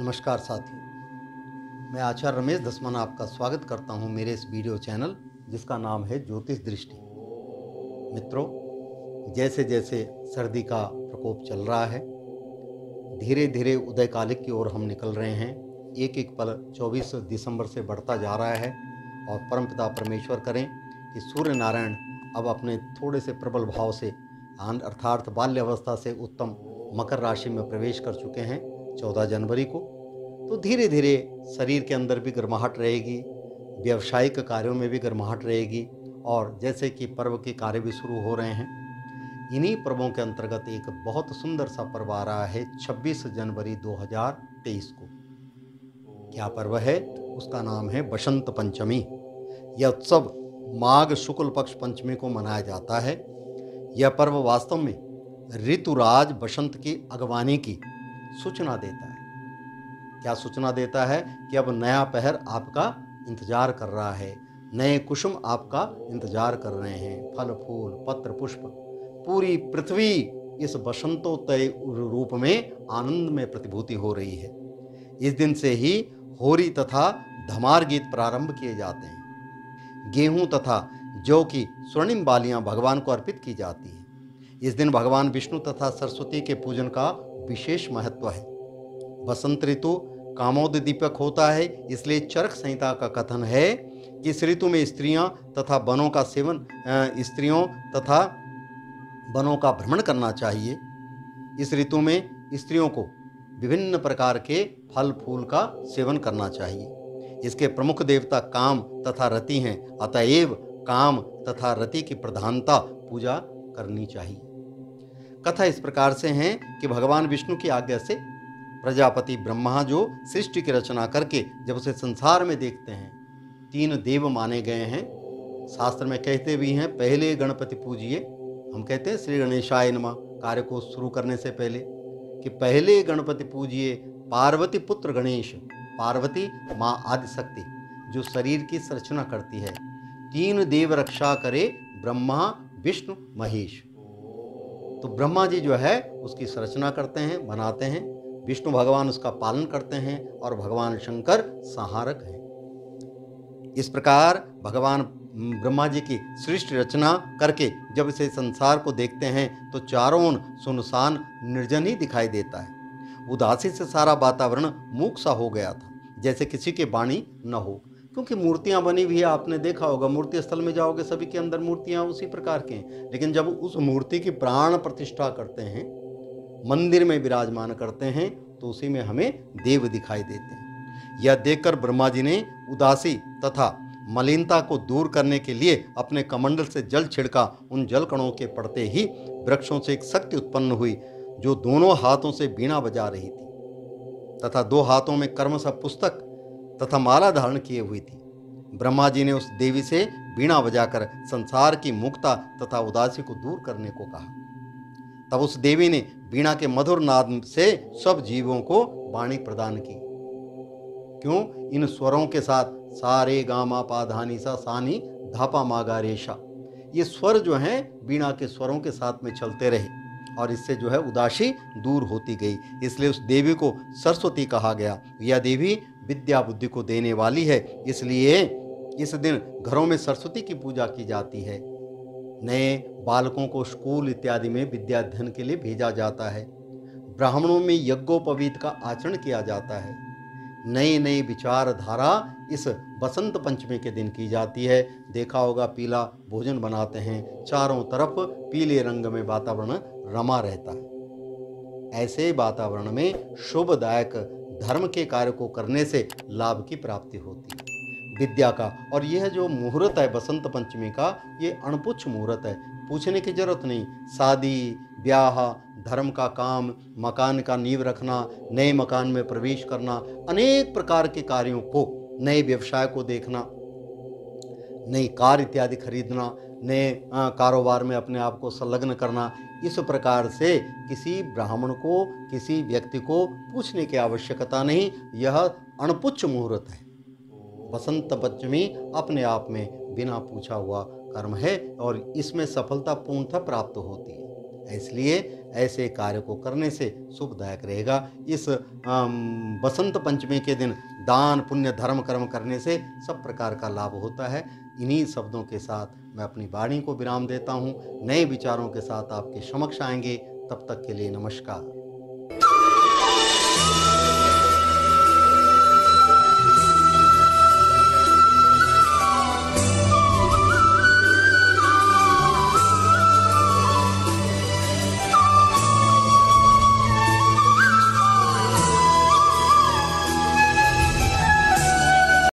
नमस्कार साथियों, मैं आचार्य रमेश धसमाना आपका स्वागत करता हूं मेरे इस वीडियो चैनल जिसका नाम है ज्योतिष दृष्टि। मित्रों, जैसे जैसे सर्दी का प्रकोप चल रहा है, धीरे धीरे उदयकालिक की ओर हम निकल रहे हैं। एक एक पल 24 दिसंबर से बढ़ता जा रहा है और परमपिता परमेश्वर करें कि सूर्य नारायण अब अपने थोड़े से प्रबल भाव से अर्थात बाल्य अवस्था से उत्तम मकर राशि में प्रवेश कर चुके हैं 14 जनवरी को। तो धीरे धीरे शरीर के अंदर भी गर्माहट रहेगी, व्यावसायिक कार्यों में भी गर्माहट रहेगी और जैसे कि पर्व के कार्य भी शुरू हो रहे हैं। इन्हीं पर्वों के अंतर्गत एक बहुत सुंदर सा पर्व आ रहा है 26 जनवरी 2023 को। क्या पर्व है? उसका नाम है बसंत पंचमी। यह उत्सव माघ शुक्ल पक्ष पंचमी को मनाया जाता है। यह पर्व वास्तव में ऋतुराज बसंत की अगवानी की सूचना देता है। क्या सूचना देता है? कि अब नया पहर आपका इंतजार कर रहा है, नए कुसुम आपका इंतजार कर रहे हैं। फल फूल पत्र पुष्प पूरी पृथ्वी इस बसंतोत्सव रूप में आनंद में प्रतिभूति हो रही है। इस दिन से ही होरी तथा धमार गीत प्रारंभ किए जाते हैं। गेहूं तथा जौ की स्वर्णिम बालियां भगवान को अर्पित की जाती हैं। इस दिन भगवान विष्णु तथा सरस्वती के पूजन का विशेष महत्व है। बसंत ऋतु कामोद दीपक होता है, इसलिए चरक संहिता का कथन है कि इस ऋतु में स्त्रियों तथा वनों का भ्रमण करना चाहिए। इस ऋतु में स्त्रियों को विभिन्न प्रकार के फल फूल का सेवन करना चाहिए। इसके प्रमुख देवता काम तथा रति हैं, अतएव काम तथा रति की प्रधानता पूजा करनी चाहिए। कथा इस प्रकार से है कि भगवान विष्णु की आज्ञा से प्रजापति ब्रह्मा जो सृष्टि की रचना करके जब उसे संसार में देखते हैं, 3 देव माने गए हैं। शास्त्र में कहते भी हैं, पहले गणपति पूजिए। हम कहते हैं श्री गणेशाय नमः कार्य को शुरू करने से पहले कि पहले गणपति पूजिए। पार्वती पुत्र गणेश, पार्वती माँ आदिशक्ति जो शरीर की संरचना करती है। 3 देव रक्षा करे, ब्रह्मा विष्णु महेश। तो ब्रह्मा जी जो है उसकी संरचना करते हैं, बनाते हैं। विष्णु भगवान उसका पालन करते हैं और भगवान शंकर संहारक हैं। इस प्रकार भगवान ब्रह्मा जी की सृष्टि रचना करके जब इसे संसार को देखते हैं तो चारों ओर सुनसान निर्जन ही दिखाई देता है। उदासी से सारा वातावरण मूक सा हो गया था, जैसे किसी की वाणी न हो। क्योंकि मूर्तियां बनी हुई है, आपने देखा होगा, मूर्ति स्थल में जाओगे सभी के अंदर मूर्तियां उसी प्रकार की हैं। लेकिन जब उस मूर्ति की प्राण प्रतिष्ठा करते हैं, मंदिर में विराजमान करते हैं, तो उसी में हमें देव दिखाई देते हैं। यह देखकर ब्रह्मा जी ने उदासी तथा मलिनता को दूर करने के लिए अपने कमंडल से जल छिड़का। उन जल कणों के पड़ते ही वृक्षों से एक शक्ति उत्पन्न हुई जो दोनों हाथों से वीणा बजा रही थी तथा 2 हाथों में कर्मशः पुस्तक तथा माला धारण किए हुई थी। ब्रह्मा जी ने उस देवी से वीणा बजाकर संसार की मुक्ता तथा उदासी को दूर करने को कहा। तब उस देवी ने वीणा के मधुर नाद से सब जीवों को वाणी प्रदान की। क्यों? इन स्वरों के साथ सारे गामा पा धा नी सा सा नी धा पा मा गा रे शा, ये स्वर जो हैं वीणा के स्वरों के साथ में चलते रहे और इससे जो है उदासी दूर होती गई। इसलिए उस देवी को सरस्वती कहा गया। यह देवी विद्या बुद्धि को देने वाली है, इसलिए इस दिन घरों में सरस्वती की पूजा की जाती है। नए बालकों को स्कूल इत्यादि में विद्या अध्ययन के लिए भेजा जाता है। ब्राह्मणों में यज्ञोपवीत का आचरण किया जाता है। नई नई विचारधारा इस बसंत पंचमी के दिन की जाती है। देखा होगा, पीला भोजन बनाते हैं, चारों तरफ पीले रंग में वातावरण रमा रहता है। ऐसे वातावरण में शुभदायक धर्म के कार्य को करने से लाभ की प्राप्ति होती है, विद्या का। और यह जो मुहूर्त है बसंत पंचमी का, ये अणपुच्छ मुहूर्त है, पूछने की जरूरत नहीं। शादी ब्याह, धर्म का काम, मकान का नींव रखना, नए मकान में प्रवेश करना, अनेक प्रकार के कार्यों को, नए व्यवसाय को देखना, नई कार इत्यादि खरीदना, नए कारोबार में अपने आप को संलग्न करना, इस प्रकार से किसी ब्राह्मण को, किसी व्यक्ति को पूछने की आवश्यकता नहीं। यह अणपुच्छ मुहूर्त है। बसंत पंचमी अपने आप में बिना पूछा हुआ कर्म है और इसमें सफलता पूर्णतः प्राप्त होती है। इसलिए ऐसे कार्य को करने से शुभदायक रहेगा। इस बसंत पंचमी के दिन दान पुण्य धर्म कर्म करने से सब प्रकार का लाभ होता है। इन्हीं शब्दों के साथ मैं अपनी वाणी को विराम देता हूँ। नए विचारों के साथ आपके समक्ष आएंगे। तब तक के लिए नमस्कार।